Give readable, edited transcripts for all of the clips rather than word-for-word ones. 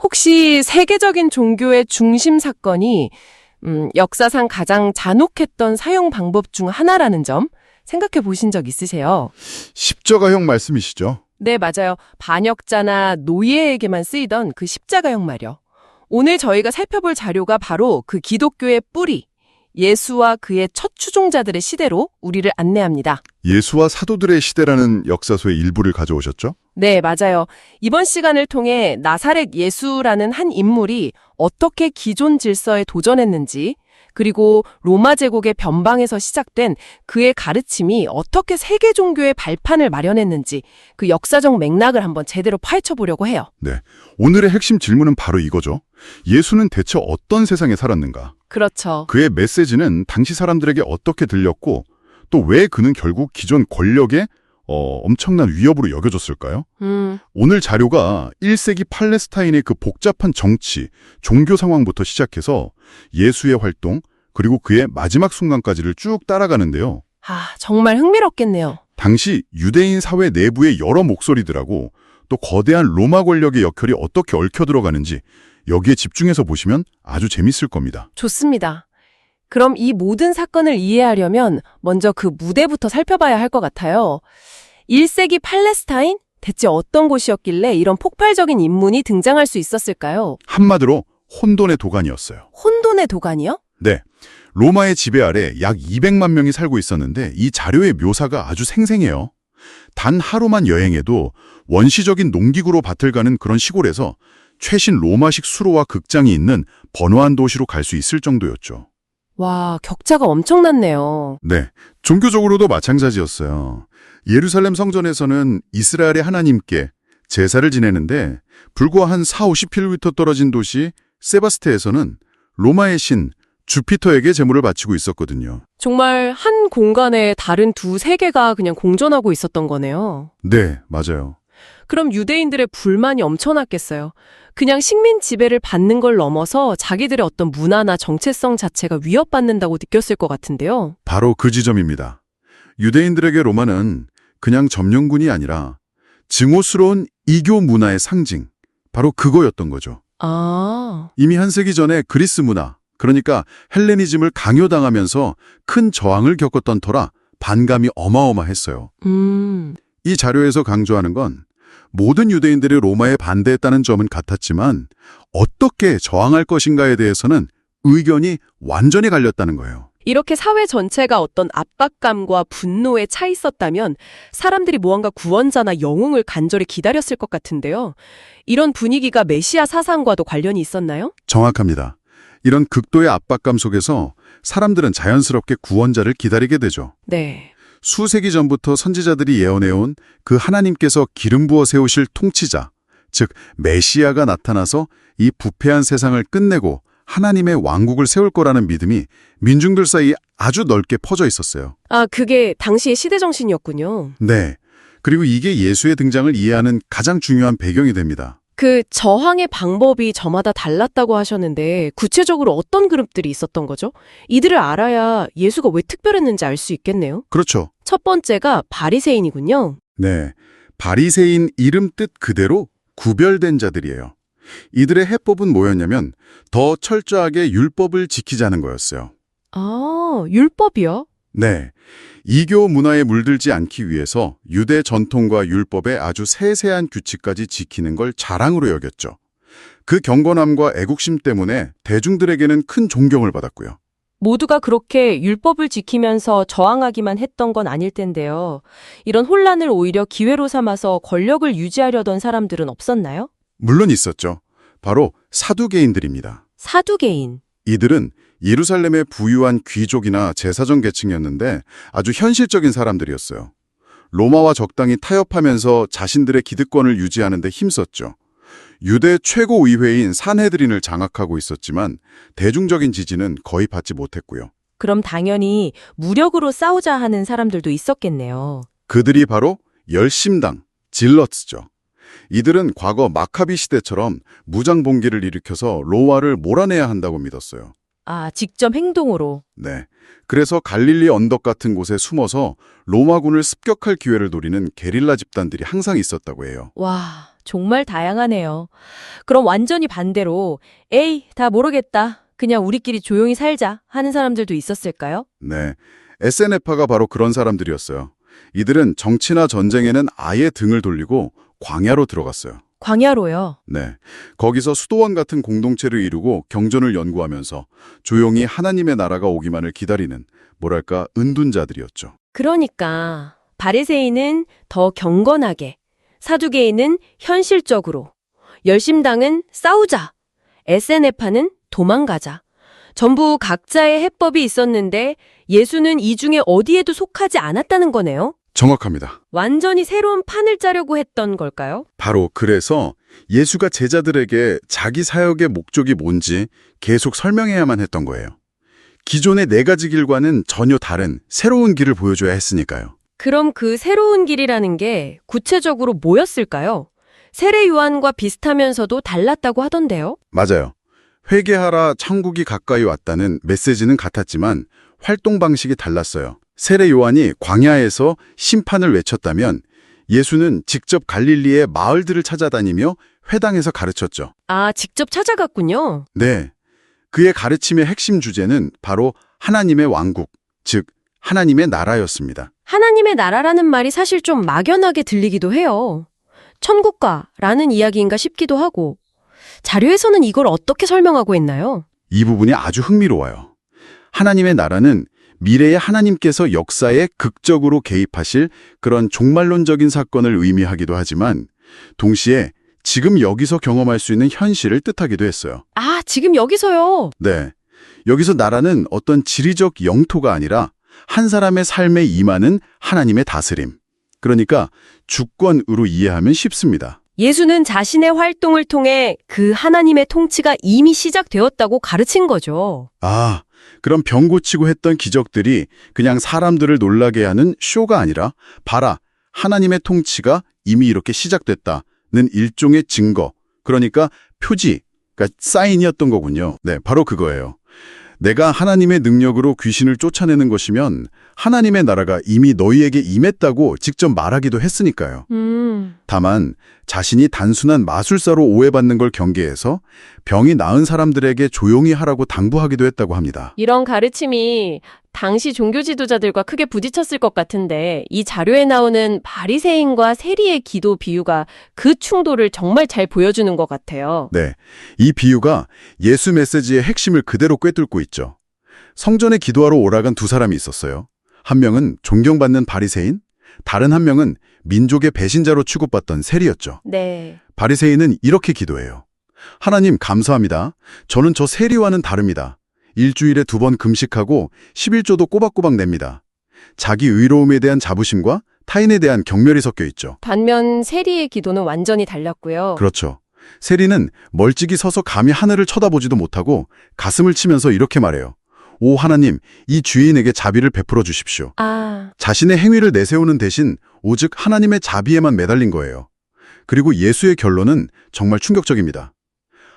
혹시 세계적인 종교의 중심 사건이 역사상 가장 잔혹했던 사형 방법 중 하나라는 점 생각해 보신 적 있으세요? 십자가형 말씀이시죠? 네, 맞아요. 반역자나 노예에게만 쓰이던 그 십자가형 말이요. 오늘 저희가 살펴볼 자료가 바로 그 기독교의 뿌리, 예수와 그의 첫 추종자들의 시대로 우리를 안내합니다. 예수와 사도들의 시대라는 역사서의 일부를 가져오셨죠? 네, 맞아요. 이번 시간을 통해 나사렛 예수라는 한 인물이 어떻게 기존 질서에 도전했는지, 그리고 로마 제국의 변방에서 시작된 그의 가르침이 어떻게 세계 종교의 발판을 마련했는지 그 역사적 맥락을 한번 제대로 파헤쳐 보려고 해요. 네. 오늘의 핵심 질문은 바로 이거죠. 예수는 대체 어떤 세상에 살았는가? 그렇죠. 그의 메시지는 당시 사람들에게 어떻게 들렸고 또 왜 그는 결국 기존 권력의 엄청난 위협으로 여겨졌을까요? 오늘 자료가 1세기 팔레스타인의 그 복잡한 정치, 종교 상황부터 시작해서 예수의 활동, 그리고 그의 마지막 순간까지를 쭉 따라가는데요. 아, 정말 흥미롭겠네요. 당시 유대인 사회 내부의 여러 목소리들하고 또 거대한 로마 권력의 역할이 어떻게 얽혀 들어가는지 여기에 집중해서 보시면 아주 재밌을 겁니다. 좋습니다. 그럼 이 모든 사건을 이해하려면 먼저 그 무대부터 살펴봐야 할 것 같아요. 1세기 팔레스타인? 대체 어떤 곳이었길래 이런 폭발적인 인문이 등장할 수 있었을까요? 한마디로 혼돈의 도가니였어요. 혼돈의 도가니요? 네. 로마의 지배 아래 약 200만 명이 살고 있었는데 이 자료의 묘사가 아주 생생해요. 단 하루만 여행해도 원시적인 농기구로 밭을 가는 그런 시골에서 최신 로마식 수로와 극장이 있는 번화한 도시로 갈 수 있을 정도였죠. 와, 격차가 엄청났네요. 네, 종교적으로도 마찬가지였어요. 예루살렘 성전에서는 이스라엘의 하나님께 제사를 지내는데 불과 한 40-50km 떨어진 도시 세바스테에서는 로마의 신 주피터에게 제물을 바치고 있었거든요. 정말 한 공간에 다른 두 세계가 그냥 공존하고 있었던 거네요. 네, 맞아요. 그럼 유대인들의 불만이 엄청났겠어요. 그냥 식민 지배를 받는 걸 넘어서 자기들의 어떤 문화나 정체성 자체가 위협받는다고 느꼈을 것 같은데요. 바로 그 지점입니다. 유대인들에게 로마는 그냥 점령군이 아니라 증오스러운 이교 문화의 상징, 바로 그거였던 거죠. 아, 이미 한 세기 전에 그리스 문화, 그러니까 헬레니즘을 강요당하면서 큰 저항을 겪었던 터라 반감이 어마어마했어요. 이 자료에서 강조하는 건 모든 유대인들이 로마에 반대했다는 점은 같았지만 어떻게 저항할 것인가에 대해서는 의견이 완전히 갈렸다는 거예요. 이렇게 사회 전체가 어떤 압박감과 분노에 차 있었다면 사람들이 무언가 구원자나 영웅을 간절히 기다렸을 것 같은데요. 이런 분위기가 메시아 사상과도 관련이 있었나요? 정확합니다. 이런 극도의 압박감 속에서 사람들은 자연스럽게 구원자를 기다리게 되죠. 네. 수세기 전부터 선지자들이 예언해온 그 하나님께서 기름 부어 세우실 통치자, 즉 메시아가 나타나서 이 부패한 세상을 끝내고 하나님의 왕국을 세울 거라는 믿음이 민중들 사이에 아주 넓게 퍼져 있었어요. 아, 그게 당시의 시대 정신이었군요. 네. 그리고 이게 예수의 등장을 이해하는 가장 중요한 배경이 됩니다. 그 저항의 방법이 저마다 달랐다고 하셨는데 구체적으로 어떤 그룹들이 있었던 거죠? 이들을 알아야 예수가 왜 특별했는지 알 수 있겠네요. 그렇죠. 첫 번째가 바리새인이군요. 네. 바리새인 이름 뜻 그대로 구별된 자들이에요. 이들의 해법은 뭐였냐면 더 철저하게 율법을 지키자는 거였어요. 아, 율법이요? 네. 이교 문화에 물들지 않기 위해서 유대 전통과 율법의 아주 세세한 규칙까지 지키는 걸 자랑으로 여겼죠. 그 경건함과 애국심 때문에 대중들에게는 큰 존경을 받았고요. 모두가 그렇게 율법을 지키면서 저항하기만 했던 건 아닐 텐데요. 이런 혼란을 오히려 기회로 삼아서 권력을 유지하려던 사람들은 없었나요? 물론 있었죠. 바로 사두개인들입니다. 사두개인. 이들은 예루살렘의 부유한 귀족이나 제사장 계층이었는데 아주 현실적인 사람들이었어요. 로마와 적당히 타협하면서 자신들의 기득권을 유지하는 데 힘썼죠. 유대 최고의회인 산헤드린을 장악하고 있었지만 대중적인 지지는 거의 받지 못했고요. 그럼 당연히 무력으로 싸우자 하는 사람들도 있었겠네요. 그들이 바로 열심당, 질럿스죠. 이들은 과거 마카비 시대처럼 무장봉기를 일으켜서 로마를 몰아내야 한다고 믿었어요. 아, 직접 행동으로. 네. 그래서 갈릴리 언덕 같은 곳에 숨어서 로마군을 습격할 기회를 노리는 게릴라 집단들이 항상 있었다고 해요. 와, 정말 다양하네요. 그럼 완전히 반대로 에이, 다 모르겠다. 그냥 우리끼리 조용히 살자 하는 사람들도 있었을까요? 네, SNF파가 바로 그런 사람들이었어요. 이들은 정치나 전쟁에는 아예 등을 돌리고 광야로 들어갔어요. 광야로요. 네, 거기서 수도원 같은 공동체를 이루고 경전을 연구하면서 조용히 하나님의 나라가 오기만을 기다리는 뭐랄까 은둔자들이었죠. 그러니까 바리새인은 더 경건하게, 사두개인은 현실적으로, 열심당은 싸우자, SNF파는 도망가자. 전부 각자의 해법이 있었는데 예수는 이 중에 어디에도 속하지 않았다는 거네요. 정확합니다. 완전히 새로운 판을 짜려고 했던 걸까요? 바로 그래서 예수가 제자들에게 자기 사역의 목적이 뭔지 계속 설명해야만 했던 거예요. 기존의 네 가지 길과는 전혀 다른 새로운 길을 보여줘야 했으니까요. 그럼 그 새로운 길이라는 게 구체적으로 뭐였을까요? 세례 요한과 비슷하면서도 달랐다고 하던데요. 맞아요. 회개하라 천국이 가까이 왔다는 메시지는 같았지만 활동 방식이 달랐어요. 세례 요한이 광야에서 심판을 외쳤다면 예수는 직접 갈릴리의 마을들을 찾아다니며 회당에서 가르쳤죠. 아, 직접 찾아갔군요. 네. 그의 가르침의 핵심 주제는 바로 하나님의 왕국, 즉 하나님의 나라였습니다. 하나님의 나라라는 말이 사실 좀 막연하게 들리기도 해요. 천국가라는 이야기인가 싶기도 하고. 자료에서는 이걸 어떻게 설명하고 있나요? 이 부분이 아주 흥미로워요. 하나님의 나라는 미래의 하나님께서 역사에 극적으로 개입하실 그런 종말론적인 사건을 의미하기도 하지만 동시에 지금 여기서 경험할 수 있는 현실을 뜻하기도 했어요. 아, 지금 여기서요. 네. 여기서 나라는 어떤 지리적 영토가 아니라 한 사람의 삶에 임하는 하나님의 다스림. 그러니까 주권으로 이해하면 쉽습니다. 예수는 자신의 활동을 통해 그 하나님의 통치가 이미 시작되었다고 가르친 거죠. 아, 그럼 병 고치고 했던 기적들이 그냥 사람들을 놀라게 하는 쇼가 아니라 봐라, 하나님의 통치가 이미 이렇게 시작됐다는 일종의 증거, 그러니까 표지, 그러니까 사인이었던 거군요. 네, 바로 그거예요. 내가 하나님의 능력으로 귀신을 쫓아내는 것이면 하나님의 나라가 이미 너희에게 임했다고 직접 말하기도 했으니까요. 다만 자신이 단순한 마술사로 오해받는 걸 경계해서 병이 나은 사람들에게 조용히 하라고 당부하기도 했다고 합니다. 이런 가르침이 당시 종교 지도자들과 크게 부딪혔을 것 같은데 이 자료에 나오는 바리새인과 세리의 기도 비유가 그 충돌을 정말 잘 보여주는 것 같아요. 네, 이 비유가 예수 메시지의 핵심을 그대로 꿰뚫고 있죠. 성전에 기도하러 오라간 두 사람이 있었어요. 한 명은 존경받는 바리새인, 다른 한 명은 민족의 배신자로 취급받던 세리였죠. 네. 바리새인은 이렇게 기도해요. 하나님 감사합니다. 저는 저 세리와는 다릅니다. 일주일에 2번 금식하고 11조도 꼬박꼬박 냅니다. 자기 의로움에 대한 자부심과 타인에 대한 경멸이 섞여 있죠. 반면 세리의 기도는 완전히 달랐고요. 그렇죠. 세리는 멀찍이 서서 감히 하늘을 쳐다보지도 못하고 가슴을 치면서 이렇게 말해요. 오 하나님, 이 주인에게 자비를 베풀어 주십시오. 아, 자신의 행위를 내세우는 대신 오직 하나님의 자비에만 매달린 거예요. 그리고 예수의 결론은 정말 충격적입니다.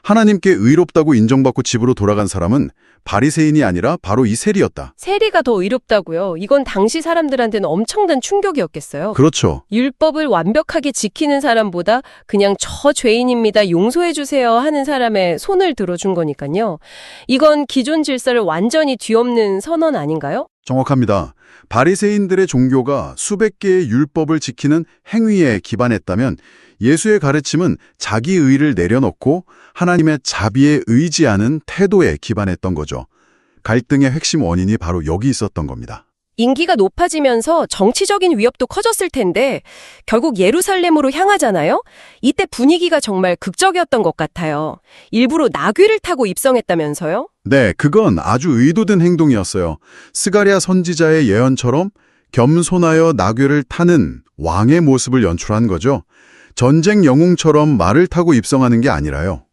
하나님께 의롭다고 인정받고 집으로 돌아간 사람은 바리새인이 아니라 바로 이 세리였다. 세리가 더 의롭다고요? 이건 당시 사람들한테는 엄청난 충격이었겠어요. 그렇죠. 율법을 완벽하게 지키는 사람보다 그냥 저 죄인입니다. 용서해 주세요 하는 사람의 손을 들어준 거니까요. 이건 기존 질서를 완전히 뒤엎는 선언 아닌가요? 정확합니다. 바리새인들의 종교가 수백 개의 율법을 지키는 행위에 기반했다면 예수의 가르침은 자기 의를 내려놓고 하나님의 자비에 의지하는 태도에 기반했던 거죠. 갈등의 핵심 원인이 바로 여기 있었던 겁니다. 인기가 높아지면서 정치적인 위협도 커졌을 텐데 결국 예루살렘으로 향하잖아요. 이때 분위기가 정말 극적이었던 것 같아요. 일부러 나귀를 타고 입성했다면서요? 네, 그건 아주 의도된 행동이었어요. 스가랴 선지자의 예언처럼 겸손하여 나귀를 타는 왕의 모습을 연출한 거죠. 전쟁 영웅처럼 말을 타고 입성하는 게 아니라요.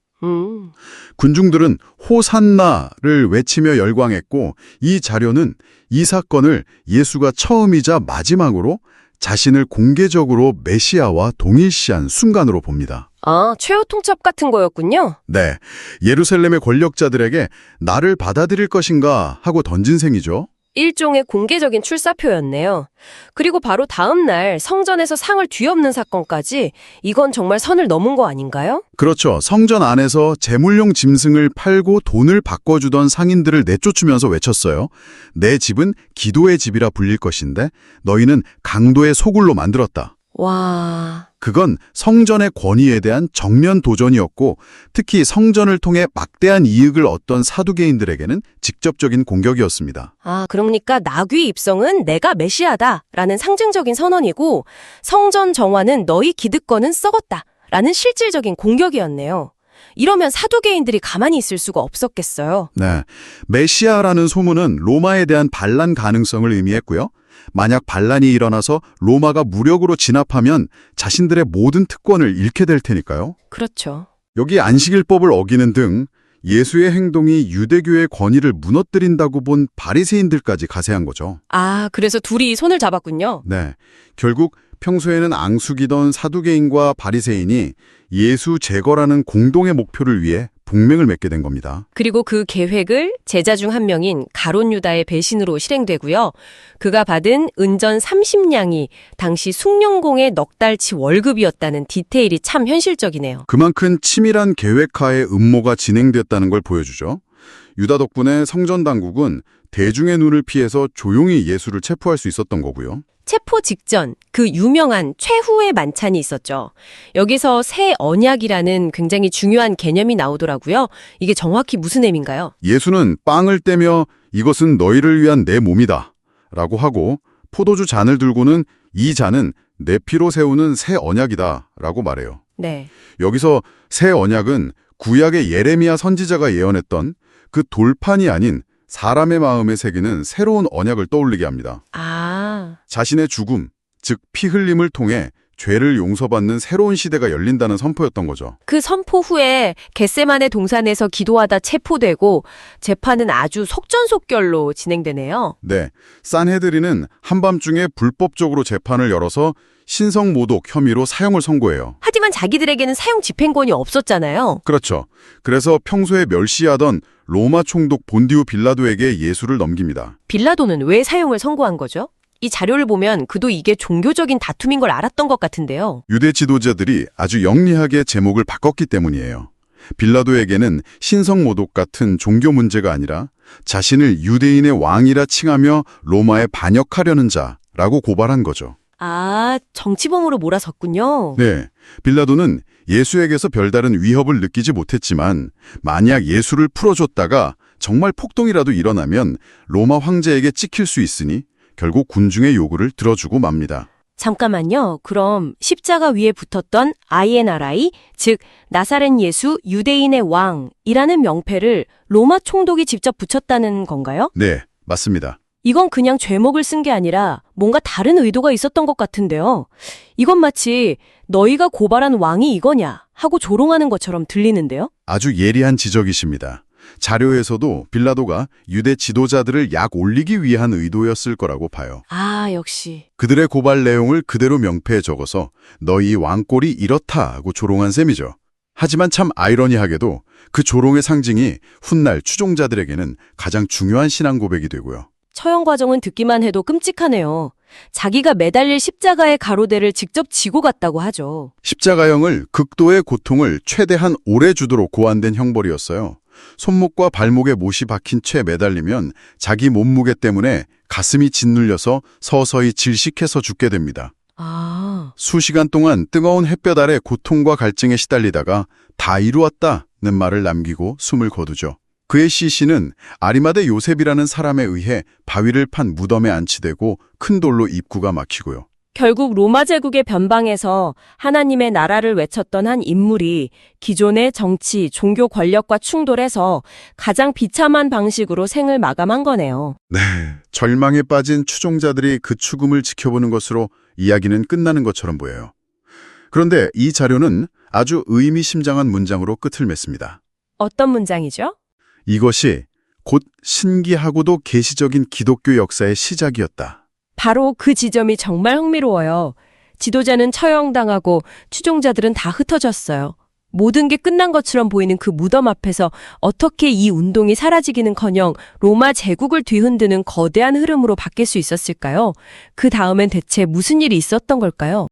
군중들은 호산나를 외치며 열광했고 이 자료는 이 사건을 예수가 처음이자 마지막으로 자신을 공개적으로 메시아와 동일시한 순간으로 봅니다. 아, 최후 통첩 같은 거였군요. 네, 예루살렘의 권력자들에게 나를 받아들일 것인가 하고 던진 셈이죠. 일종의 공개적인 출사표였네요. 그리고 바로 다음 날 성전에서 상을 뒤엎는 사건까지 이건 정말 선을 넘은 거 아닌가요? 그렇죠. 성전 안에서 제물용 짐승을 팔고 돈을 바꿔주던 상인들을 내쫓으면서 외쳤어요. 내 집은 기도의 집이라 불릴 것인데 너희는 강도의 소굴로 만들었다. 와... 그건 성전의 권위에 대한 정면 도전이었고 특히 성전을 통해 막대한 이익을 얻던 사두개인들에게는 직접적인 공격이었습니다. 아, 그러니까 나귀 입성은 내가 메시아다라는 상징적인 선언이고 성전 정화는 너희 기득권은 썩었다라는 실질적인 공격이었네요. 이러면 사두개인들이 가만히 있을 수가 없었겠어요. 네, 메시아라는 소문은 로마에 대한 반란 가능성을 의미했고요. 만약 반란이 일어나서 로마가 무력으로 진압하면 자신들의 모든 특권을 잃게 될 테니까요. 그렇죠. 여기 안식일법을 어기는 등 예수의 행동이 유대교의 권위를 무너뜨린다고 본 바리새인들까지 가세한 거죠. 아, 그래서 둘이 손을 잡았군요. 네, 결국 평소에는 앙숙이던 사두개인과 바리새인이 예수 제거라는 공동의 목표를 위해 동맹을 맺게 된 겁니다. 그리고 그 계획을 제자 중 한 명인 가롯 유다의 배신으로 실행되고요. 그가 받은 은전 30냥이 당시 숭룡공의 넉 달치 월급이었다는 디테일이 참 현실적이네요. 그만큼 치밀한 계획하에 음모가 진행됐다는 걸 보여주죠. 유다 덕분에 성전 당국은 대중의 눈을 피해서 조용히 예수를 체포할 수 있었던 거고요. 체포 직전 그 유명한 최후의 만찬이 있었죠. 여기서 새 언약이라는 굉장히 중요한 개념이 나오더라고요. 이게 정확히 무슨 의미인가요? 예수는 빵을 떼며 이것은 너희를 위한 내 몸이다 라고 하고 포도주 잔을 들고는 이 잔은 내 피로 세우는 새 언약이다 라고 말해요. 네. 여기서 새 언약은 구약의 예레미야 선지자가 예언했던 그 돌판이 아닌 사람의 마음에 새기는 새로운 언약을 떠올리게 합니다. 아, 자신의 죽음, 즉 피 흘림을 통해 죄를 용서받는 새로운 시대가 열린다는 선포였던 거죠. 그 선포 후에 겟세마네 동산에서 기도하다 체포되고 재판은 아주 속전속결로 진행되네요. 네, 산헤드린은 한밤중에 불법적으로 재판을 열어서 신성모독 혐의로 사형을 선고해요. 하지만 자기들에게는 사형 집행권이 없었잖아요. 그렇죠. 그래서 평소에 멸시하던 로마 총독 본디우 빌라도에게 예수를 넘깁니다. 빌라도는 왜 사형을 선고한 거죠? 이 자료를 보면 그도 이게 종교적인 다툼인 걸 알았던 것 같은데요. 유대 지도자들이 아주 영리하게 제목을 바꿨기 때문이에요. 빌라도에게는 신성모독 같은 종교 문제가 아니라 자신을 유대인의 왕이라 칭하며 로마에 반역하려는 자라고 고발한 거죠. 아, 정치범으로 몰아섰군요. 네, 빌라도는 예수에게서 별다른 위협을 느끼지 못했지만 만약 예수를 풀어줬다가 정말 폭동이라도 일어나면 로마 황제에게 찍힐 수 있으니 결국 군중의 요구를 들어주고 맙니다. 잠깐만요. 그럼 십자가 위에 붙었던 INRI, 즉 나사렛 예수 유대인의 왕이라는 명패를 로마 총독이 직접 붙였다는 건가요? 네, 맞습니다. 이건 그냥 죄목을 쓴 게 아니라 뭔가 다른 의도가 있었던 것 같은데요. 이건 마치 너희가 고발한 왕이 이거냐 하고 조롱하는 것처럼 들리는데요. 아주 예리한 지적이십니다. 자료에서도 빌라도가 유대 지도자들을 약 올리기 위한 의도였을 거라고 봐요. 아, 역시. 그들의 고발 내용을 그대로 명패에 적어서 너희 왕꼴이 이렇다 하고 조롱한 셈이죠. 하지만 참 아이러니하게도 그 조롱의 상징이 훗날 추종자들에게는 가장 중요한 신앙 고백이 되고요. 처형 과정은 듣기만 해도 끔찍하네요. 자기가 매달릴 십자가의 가로대를 직접 지고 갔다고 하죠. 십자가형을 극도의 고통을 최대한 오래 주도록 고안된 형벌이었어요. 손목과 발목에 못이 박힌 채 매달리면 자기 몸무게 때문에 가슴이 짓눌려서 서서히 질식해서 죽게 됩니다. 아, 수시간 동안 뜨거운 햇볕 아래 고통과 갈증에 시달리다가 다 이루었다는 말을 남기고 숨을 거두죠. 그의 시신은 아리마대 요셉이라는 사람에 의해 바위를 판 무덤에 안치되고 큰 돌로 입구가 막히고요. 결국 로마 제국의 변방에서 하나님의 나라를 외쳤던 한 인물이 기존의 정치, 종교 권력과 충돌해서 가장 비참한 방식으로 생을 마감한 거네요. 네, 절망에 빠진 추종자들이 그 죽음을 지켜보는 것으로 이야기는 끝나는 것처럼 보여요. 그런데 이 자료는 아주 의미심장한 문장으로 끝을 맺습니다. 어떤 문장이죠? 이것이 곧 신기하고도 계시적인 기독교 역사의 시작이었다. 바로 그 지점이 정말 흥미로워요. 지도자는 처형당하고 추종자들은 다 흩어졌어요. 모든 게 끝난 것처럼 보이는 그 무덤 앞에서 어떻게 이 운동이 사라지기는커녕 로마 제국을 뒤흔드는 거대한 흐름으로 바뀔 수 있었을까요? 그 다음엔 대체 무슨 일이 있었던 걸까요?